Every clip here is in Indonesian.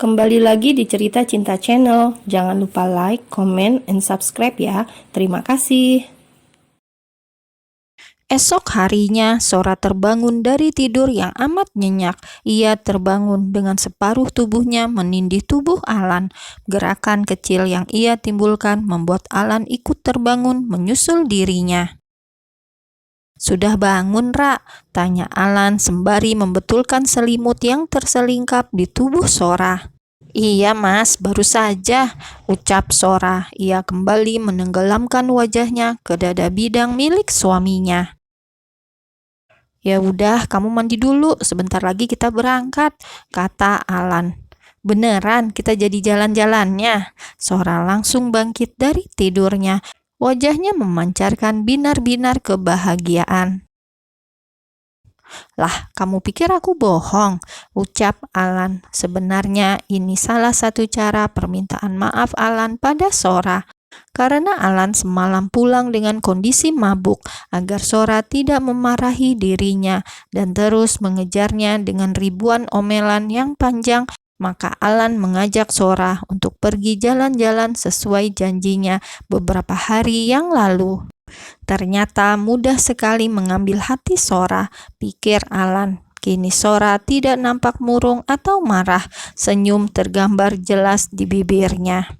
Kembali lagi di Cerita Cinta Channel. Jangan lupa like, comment, and subscribe ya. Terima kasih. Esok harinya, Sora terbangun dari tidur yang amat nyenyak. Ia terbangun dengan separuh tubuhnya menindih tubuh Alan. Gerakan kecil yang ia timbulkan membuat Alan ikut terbangun menyusul dirinya. "Sudah bangun, Ra?" tanya Alan sembari membetulkan selimut yang terselingkap di tubuh Sora. "Iya, Mas, baru saja," ucap Sora. Ia kembali menenggelamkan wajahnya ke dada bidang milik suaminya. "Ya udah, kamu mandi dulu, sebentar lagi kita berangkat," kata Alan. "Beneran kita jadi jalan-jalannya?" Sora langsung bangkit dari tidurnya. Wajahnya memancarkan binar-binar kebahagiaan. "Lah, kamu pikir aku bohong?" ucap Alan. Sebenarnya ini salah satu cara permintaan maaf Alan pada Sora. Karena Alan semalam pulang dengan kondisi mabuk, agar Sora tidak memarahi dirinya dan terus mengejarnya dengan ribuan omelan yang panjang, maka Alan mengajak Sora untuk pergi jalan-jalan sesuai janjinya beberapa hari yang lalu. Ternyata mudah sekali mengambil hati Sora, pikir Alan. Kini Sora tidak nampak murung atau marah, senyum tergambar jelas di bibirnya.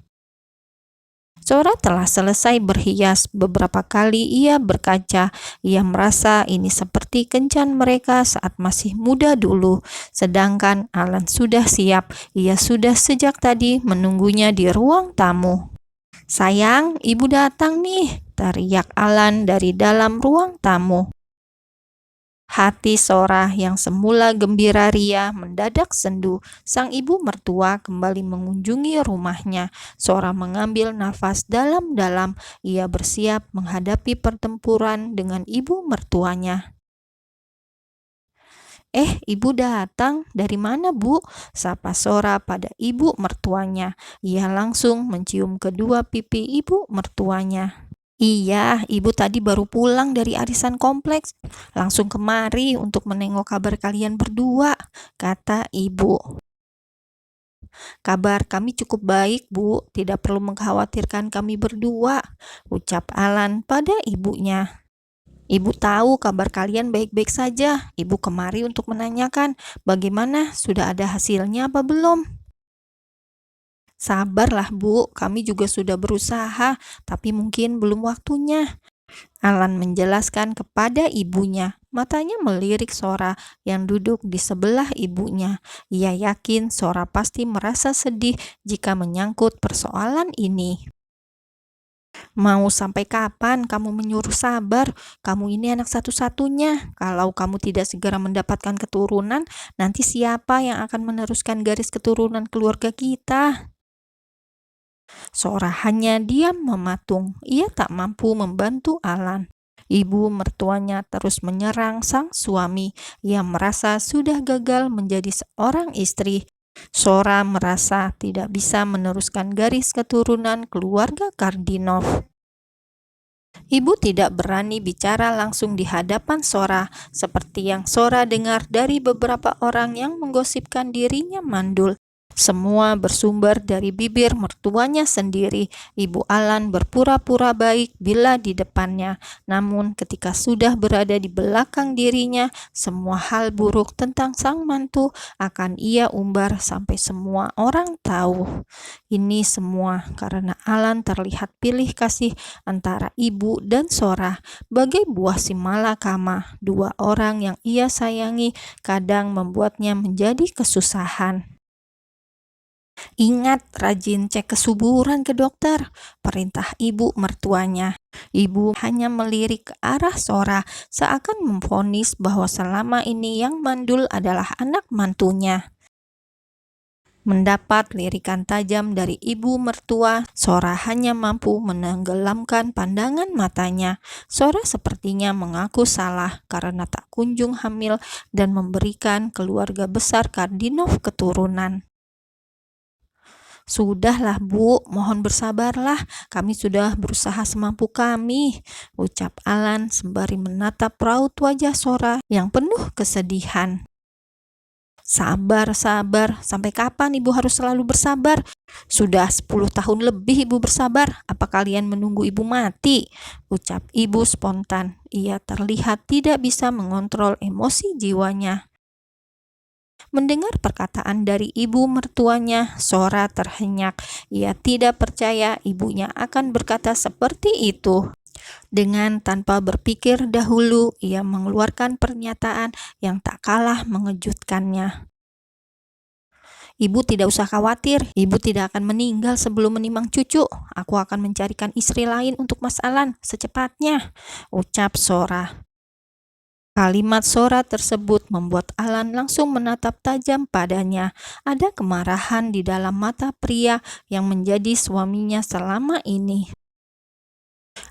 Sora telah selesai berhias. Beberapa kali ia berkaca. Ia merasa ini seperti kencan mereka saat masih muda dulu. Sedangkan Alan sudah siap. Ia sudah sejak tadi menunggunya di ruang tamu. "Sayang, ibu datang nih," teriak Alan dari dalam ruang tamu. Hati Sora yang semula gembira ria mendadak sendu. Sang ibu mertua kembali mengunjungi rumahnya. Sora mengambil nafas dalam-dalam. Ia bersiap menghadapi pertempuran dengan ibu mertuanya. Ibu datang. Dari mana, Bu?" sapa Sora pada ibu mertuanya. Ia langsung mencium kedua pipi ibu mertuanya. "Iya, ibu tadi baru pulang dari arisan kompleks. Langsung kemari untuk menengok kabar kalian berdua," kata ibu. "Kabar kami cukup baik, Bu. Tidak perlu mengkhawatirkan kami berdua," ucap Alan pada ibunya. "Ibu tahu kabar kalian baik-baik saja. Ibu kemari untuk menanyakan bagaimana, sudah ada hasilnya apa belum?" "Sabarlah, Bu. Kami juga sudah berusaha, tapi mungkin belum waktunya," Alan menjelaskan kepada ibunya. Matanya melirik Sora yang duduk di sebelah ibunya. Ia yakin Sora pasti merasa sedih jika menyangkut persoalan ini. "Mau sampai kapan kamu menyuruh sabar? Kamu ini anak satu-satunya. Kalau kamu tidak segera mendapatkan keturunan, nanti siapa yang akan meneruskan garis keturunan keluarga kita?" Sora hanya diam mematung. Ia tak mampu membantu Alan. Ibu mertuanya terus menyerang sang suami. Ia merasa sudah gagal menjadi seorang istri. Sora merasa tidak bisa meneruskan garis keturunan keluarga Kardinov. Ibu tidak berani bicara langsung di hadapan Sora, seperti yang Sora dengar dari beberapa orang yang menggosipkan dirinya mandul. Semua bersumber dari bibir mertuanya sendiri. Ibu Alan berpura-pura baik bila di depannya, namun ketika sudah berada di belakang dirinya, semua hal buruk tentang sang mantu akan ia umbar sampai semua orang tahu. Ini semua karena Alan terlihat pilih kasih antara ibu dan Sora. Bagai buah si malakama, dua orang yang ia sayangi kadang membuatnya menjadi kesusahan. "Ingat, rajin cek kesuburan ke dokter," perintah ibu mertuanya. Ibu hanya melirik ke arah Sora, seakan memvonis bahwa selama ini yang mandul adalah anak mantunya. Mendapat lirikan tajam dari ibu mertua, Sora hanya mampu menenggelamkan pandangan matanya. Sora sepertinya mengaku salah karena tak kunjung hamil dan memberikan keluarga besar Kardinov keturunan. "Sudahlah, Bu, mohon bersabarlah. Kami sudah berusaha semampu kami," ucap Alan sembari menatap raut wajah Sora yang penuh kesedihan. Sabar, sabar. Sampai kapan ibu harus selalu bersabar? Sudah 10 tahun lebih ibu bersabar. Apa kalian menunggu ibu mati? Ucap ibu spontan. Ia terlihat tidak bisa mengontrol emosi jiwanya. Mendengar perkataan dari ibu mertuanya, Sora terhenyak. Ia tidak percaya ibunya akan berkata seperti itu. Dengan tanpa berpikir dahulu, ia mengeluarkan pernyataan yang tak kalah mengejutkannya. Ibu tidak usah khawatir, ibu tidak akan meninggal sebelum menimang cucu. Aku akan mencarikan istri lain untuk Mas Alan secepatnya, ucap Sora. Kalimat Sora tersebut membuat Alan langsung menatap tajam padanya. Ada kemarahan di dalam mata pria yang menjadi suaminya selama ini.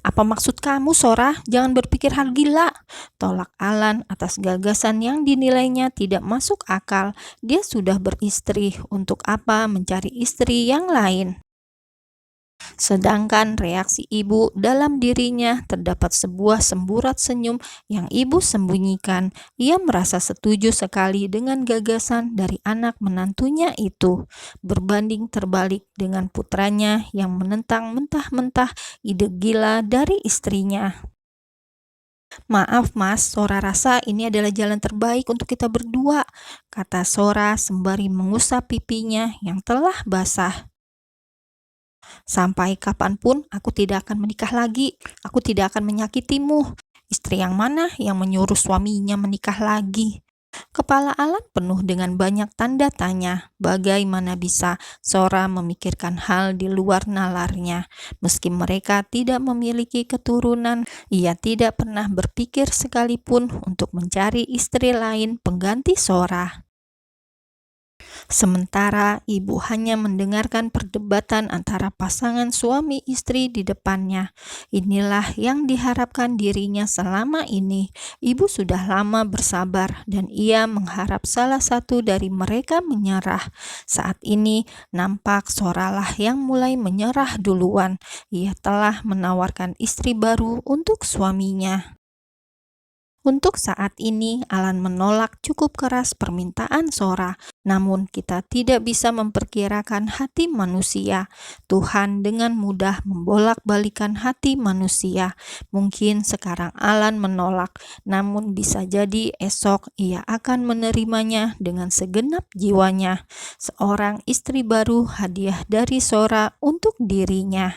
Apa maksud kamu, Sora? Jangan berpikir hal gila. Tolak Alan atas gagasan yang dinilainya tidak masuk akal. Dia sudah beristri, untuk apa mencari istri yang lain? Sedangkan reaksi ibu dalam dirinya terdapat sebuah semburat senyum yang ibu sembunyikan. Ia merasa setuju sekali dengan gagasan dari anak menantunya itu, berbanding terbalik dengan putranya yang menentang mentah-mentah ide gila dari istrinya. Maaf Mas, Sora rasa ini adalah jalan terbaik untuk kita berdua, kata Sora sembari mengusap pipinya yang telah basah. Sampai kapanpun aku tidak akan menikah lagi. Aku tidak akan menyakitimu. Istri yang mana yang menyuruh suaminya menikah lagi? Kepala Alan penuh dengan banyak tanda tanya. Bagaimana bisa Sora memikirkan hal di luar nalarnya? Meski mereka tidak memiliki keturunan, ia tidak pernah berpikir sekalipun untuk mencari istri lain pengganti Sora. Sementara ibu hanya mendengarkan perdebatan antara pasangan suami istri di depannya. Inilah yang diharapkan dirinya selama ini. Ibu sudah lama bersabar dan ia mengharap salah satu dari mereka menyerah. Saat ini nampak Soralah yang mulai menyerah duluan. Ia telah menawarkan istri baru untuk suaminya. Untuk saat ini, Alan menolak cukup keras permintaan Sora. Namun kita tidak bisa memperkirakan hati manusia. Tuhan dengan mudah membolak-balikan hati manusia. Mungkin sekarang Alan menolak, namun bisa jadi esok ia akan menerimanya dengan segenap jiwanya. Seorang istri baru hadiah dari Sora untuk dirinya.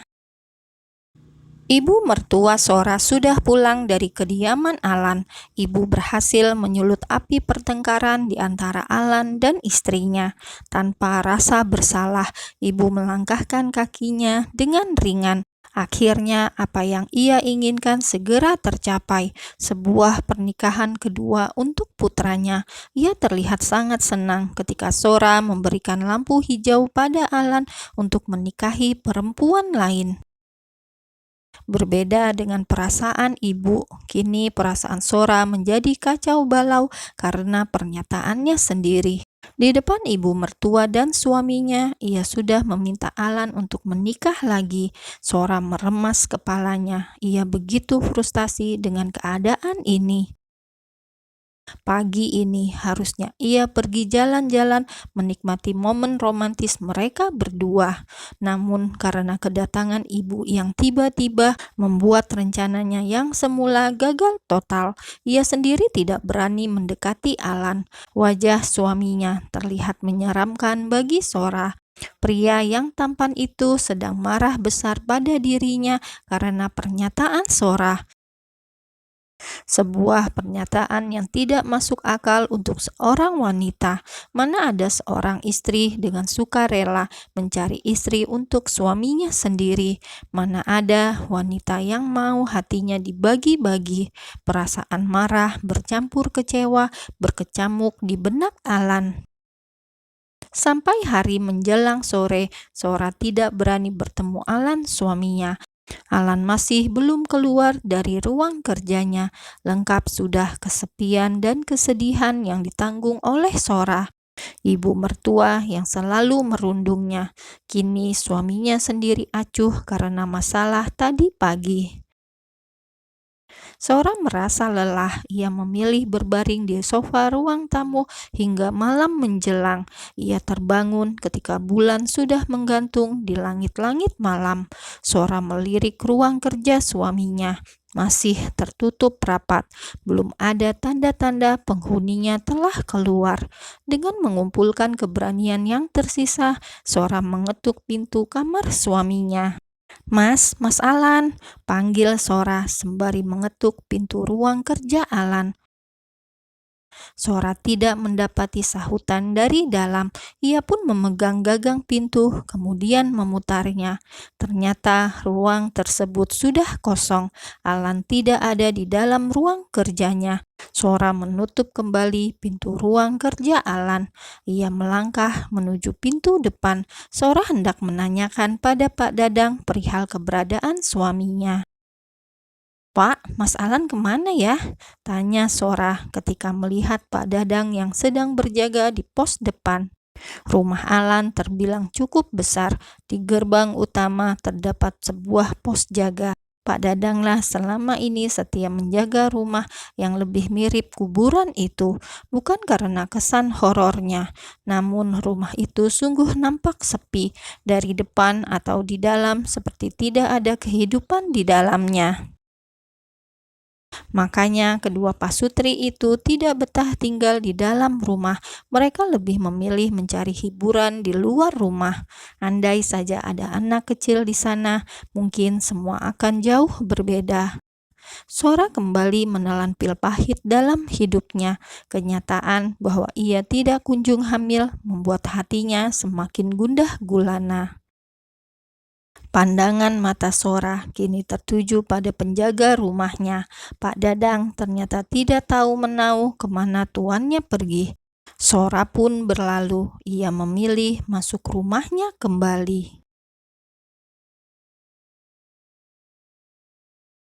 Ibu mertua Sora sudah pulang dari kediaman Alan. Ibu berhasil menyulut api pertengkaran di antara Alan dan istrinya. Tanpa rasa bersalah, ibu melangkahkan kakinya dengan ringan. Akhirnya apa yang ia inginkan segera tercapai, sebuah pernikahan kedua untuk putranya. Ia terlihat sangat senang ketika Sora memberikan lampu hijau pada Alan untuk menikahi perempuan lain. Berbeda dengan perasaan ibu, kini perasaan Sora menjadi kacau balau karena pernyataannya sendiri. Di depan ibu mertua dan suaminya, ia sudah meminta Alan untuk menikah lagi. Sora meremas kepalanya. Ia begitu frustasi dengan keadaan ini. Pagi ini harusnya ia pergi jalan-jalan menikmati momen romantis mereka berdua. Namun karena kedatangan ibu yang tiba-tiba membuat rencananya yang semula gagal total, ia sendiri tidak berani mendekati Alan. Wajah suaminya terlihat menyeramkan bagi Sora. Pria yang tampan itu sedang marah besar pada dirinya karena pernyataan Sora. Sebuah pernyataan yang tidak masuk akal untuk seorang wanita. Mana ada seorang istri dengan sukarela mencari istri untuk suaminya sendiri? Mana ada wanita yang mau hatinya dibagi-bagi? Perasaan marah bercampur kecewa berkecamuk di benak Alan. Sampai hari menjelang sore, Sora tidak berani bertemu Alan suaminya. Alan masih belum keluar dari ruang kerjanya, lengkap sudah kesepian dan kesedihan yang ditanggung oleh Sora. Ibu mertua yang selalu merundungnya, kini suaminya sendiri acuh karena masalah tadi pagi. Sora merasa lelah. Ia memilih berbaring di sofa ruang tamu hingga malam menjelang. Ia terbangun ketika bulan sudah menggantung di langit-langit malam. Sora melirik ruang kerja suaminya. Masih tertutup rapat. Belum ada tanda-tanda penghuninya telah keluar. Dengan mengumpulkan keberanian yang tersisa, Sora mengetuk pintu kamar suaminya. Mas Alan, panggil Sora sembari mengetuk pintu ruang kerja Alan. Sora tidak mendapati sahutan dari dalam. Ia pun memegang gagang pintu, kemudian memutarnya. Ternyata ruang tersebut sudah kosong. Alan tidak ada di dalam ruang kerjanya. Sora menutup kembali pintu ruang kerja Alan. Ia melangkah menuju pintu depan. Sora hendak menanyakan pada Pak Dadang perihal keberadaan suaminya. "Pak, Mas Alan kemana ya?" tanya Sora ketika melihat Pak Dadang yang sedang berjaga di pos depan. Rumah Alan terbilang cukup besar. Di gerbang utama terdapat sebuah pos jaga. Pak Dadanglah selama ini setia menjaga rumah yang lebih mirip kuburan itu, bukan karena kesan horornya, namun rumah itu sungguh nampak sepi, dari depan atau di dalam seperti tidak ada kehidupan di dalamnya. Makanya kedua pasutri itu tidak betah tinggal di dalam rumah. Mereka lebih memilih mencari hiburan di luar rumah. Andai saja ada anak kecil di sana, mungkin semua akan jauh berbeda. Sora kembali menelan pil pahit dalam hidupnya. Kenyataan bahwa ia tidak kunjung hamil membuat hatinya semakin gundah gulana. Pandangan mata Sora kini tertuju pada penjaga rumahnya. Pak Dadang ternyata tidak tahu menau kemana tuannya pergi. Sora pun berlalu. Ia memilih masuk rumahnya kembali.